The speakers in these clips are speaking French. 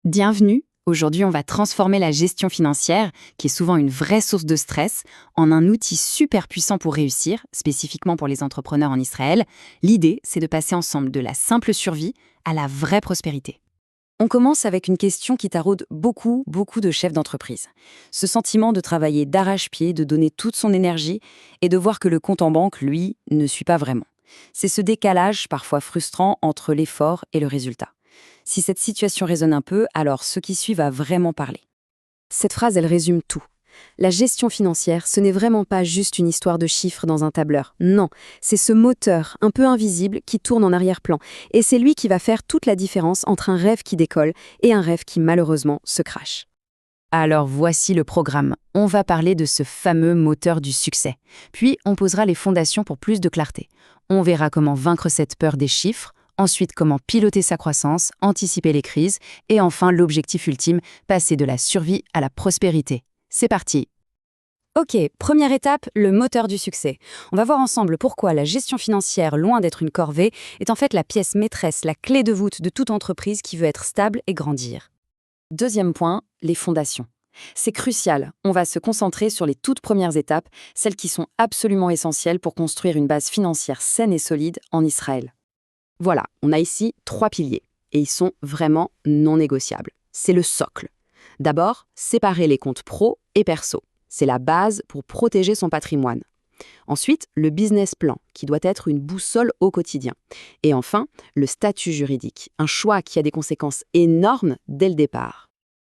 Bienvenue. Aujourd'hui, on va transformer la gestion financière, qui est souvent une vraie source de stress, en un outil super puissant pour réussir, spécifiquement pour les entrepreneurs en Israël. L'idée, c'est de passer ensemble de la simple survie à la vraie prospérité. On commence avec une question qui taraude beaucoup de chefs d'entreprise. Ce sentiment de travailler d'arrache-pied, de donner toute son énergie et de voir que le compte en banque, lui, ne suit pas vraiment. C'est ce décalage parfois frustrant entre l'effort et le résultat. Si cette situation résonne un peu, alors ce qui suit va vraiment parler. Cette phrase, elle résume tout. La gestion financière, ce n'est vraiment pas juste une histoire de chiffres dans un tableur. Non, c'est ce moteur un peu invisible qui tourne en arrière-plan. Et c'est lui qui va faire toute la différence entre un rêve qui décolle et un rêve qui malheureusement se crache. Alors voici le programme. On va parler de ce fameux moteur du succès. Puis on posera les fondations pour plus de clarté. On verra comment vaincre cette peur des chiffres. Ensuite, comment piloter sa croissance, anticiper les crises, et enfin l'objectif ultime, passer de la survie à la prospérité. C'est parti. Ok, première étape, le moteur du succès. On va voir ensemble pourquoi la gestion financière, loin d'être une corvée, est en fait la pièce maîtresse, la clé de voûte de toute entreprise qui veut être stable et grandir. Deuxième point, les fondations. C'est crucial, on va se concentrer sur les toutes premières étapes, celles qui sont absolument essentielles pour construire une base financière saine et solide en Israël. Voilà, on a ici 3 piliers, et ils sont vraiment non négociables. C'est le socle. D'abord, séparer les comptes pro et perso. C'est la base pour protéger son patrimoine. Ensuite, le business plan, qui doit être une boussole au quotidien. Et enfin, le statut juridique, un choix qui a des conséquences énormes dès le départ.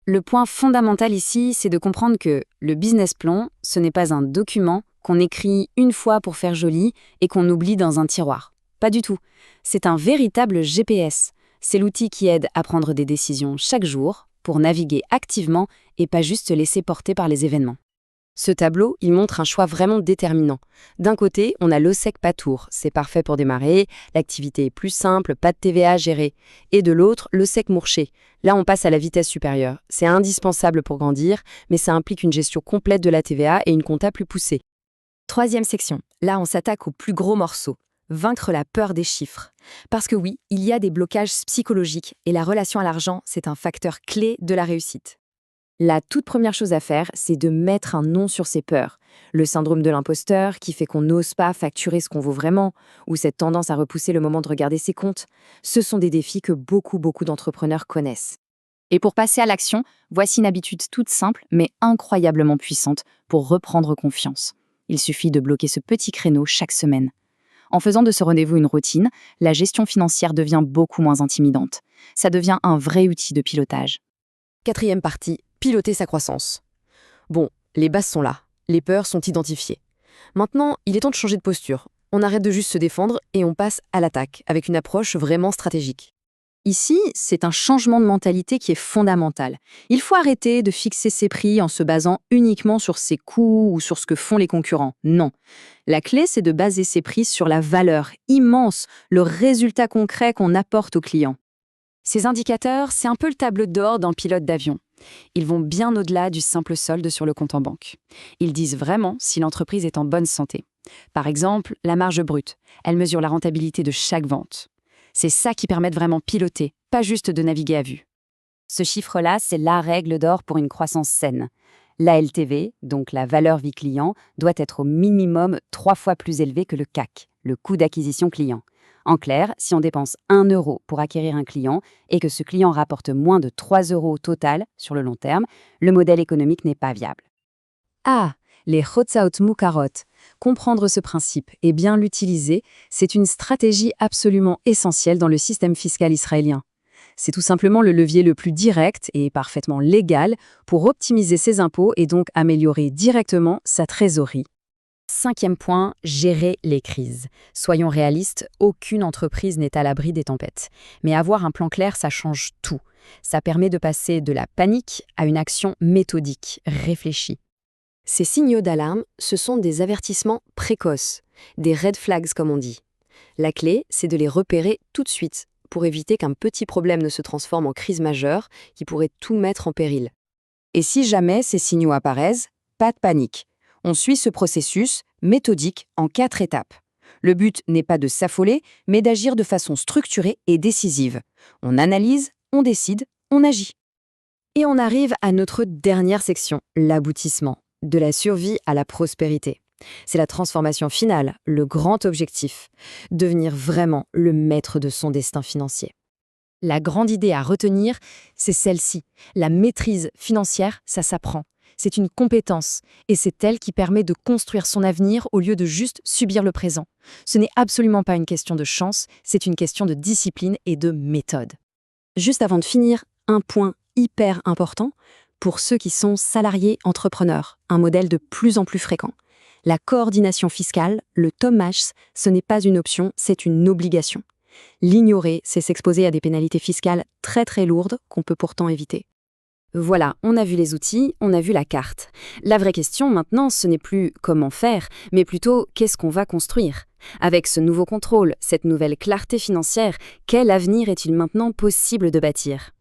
Le point fondamental ici, c'est de comprendre que le business plan, ce n'est pas un document qu'on écrit une fois pour faire joli et qu'on oublie dans un tiroir. Pas du tout. C'est un véritable GPS. C'est l'outil qui aide à prendre des décisions chaque jour pour naviguer activement et pas juste se laisser porter par les événements. Ce tableau, il montre un choix vraiment déterminant. D'un côté, on a l'OSEC Patour, c'est parfait pour démarrer, l'activité est plus simple, pas de TVA à gérer. Et de l'autre, l'OSEC Mourché. Là, on passe à la vitesse supérieure. C'est indispensable pour grandir, mais ça implique une gestion complète de la TVA et une compta plus poussée. Troisième section. Là, on s'attaque au plus gros morceau. Vaincre la peur des chiffres. Parce que oui, il y a des blocages psychologiques et la relation à l'argent, c'est un facteur clé de la réussite. La toute première chose à faire, c'est de mettre un nom sur ces peurs. Le syndrome de l'imposteur qui fait qu'on n'ose pas facturer ce qu'on vaut vraiment, ou cette tendance à repousser le moment de regarder ses comptes. Ce sont des défis que beaucoup d'entrepreneurs connaissent. Et pour passer à l'action, voici une habitude toute simple mais incroyablement puissante pour reprendre confiance. Il suffit de bloquer ce petit créneau chaque semaine. En faisant de ce rendez-vous une routine, la gestion financière devient beaucoup moins intimidante. Ça devient un vrai outil de pilotage. Quatrième partie, piloter sa croissance. Bon, les bases sont là, les peurs sont identifiées. Maintenant, il est temps de changer de posture. On arrête de juste se défendre et on passe à l'attaque, avec une approche vraiment stratégique. Ici, c'est un changement de mentalité qui est fondamental. Il faut arrêter de fixer ses prix en se basant uniquement sur ses coûts ou sur ce que font les concurrents. Non. La clé, c'est de baser ses prix sur la valeur immense, le résultat concret qu'on apporte aux clients. Ces indicateurs, c'est un peu le tableau de bord d'un pilote d'avion. Ils vont bien au-delà du simple solde sur le compte en banque. Ils disent vraiment si l'entreprise est en bonne santé. Par exemple, la marge brute. Elle mesure la rentabilité de chaque vente. C'est ça qui permet de vraiment piloter, pas juste de naviguer à vue. Ce chiffre-là, c'est la règle d'or pour une croissance saine. La LTV, donc la valeur vie client, doit être au minimum 3 fois plus élevée que le CAC, le coût d'acquisition client. En clair, si on dépense 1 euro pour acquérir un client et que ce client rapporte moins de 3 euros au total sur le long terme, le modèle économique n'est pas viable. Ah, les Hotzaot Mukarot. Comprendre ce principe et bien l'utiliser, c'est une stratégie absolument essentielle dans le système fiscal israélien. C'est tout simplement le levier le plus direct et parfaitement légal pour optimiser ses impôts et donc améliorer directement sa trésorerie. Cinquième point, gérer les crises. Soyons réalistes, aucune entreprise n'est à l'abri des tempêtes. Mais avoir un plan clair, ça change tout. Ça permet de passer de la panique à une action méthodique, réfléchie. Ces signaux d'alarme, ce sont des avertissements précoces, des red flags comme on dit. La clé, c'est de les repérer tout de suite pour éviter qu'un petit problème ne se transforme en crise majeure qui pourrait tout mettre en péril. Et si jamais ces signaux apparaissent, pas de panique. On suit ce processus méthodique en 4 étapes. Le but n'est pas de s'affoler, mais d'agir de façon structurée et décisive. On analyse, on décide, on agit. Et on arrive à notre dernière section, l'aboutissement, de la survie à la prospérité. C'est la transformation finale, le grand objectif, devenir vraiment le maître de son destin financier. La grande idée à retenir, c'est celle-ci. La maîtrise financière, ça s'apprend. C'est une compétence, et c'est elle qui permet de construire son avenir au lieu de juste subir le présent. Ce n'est absolument pas une question de chance, c'est une question de discipline et de méthode. Juste avant de finir, un point hyper important pour ceux qui sont salariés entrepreneurs, un modèle de plus en plus fréquent. La coordination fiscale, le TOMAS, ce n'est pas une option, c'est une obligation. L'ignorer, c'est s'exposer à des pénalités fiscales très très lourdes qu'on peut pourtant éviter. Voilà, on a vu les outils, on a vu la carte. La vraie question maintenant, ce n'est plus comment faire, mais plutôt qu'est-ce qu'on va construire. Avec ce nouveau contrôle, cette nouvelle clarté financière, quel avenir est-il maintenant possible de bâtir ?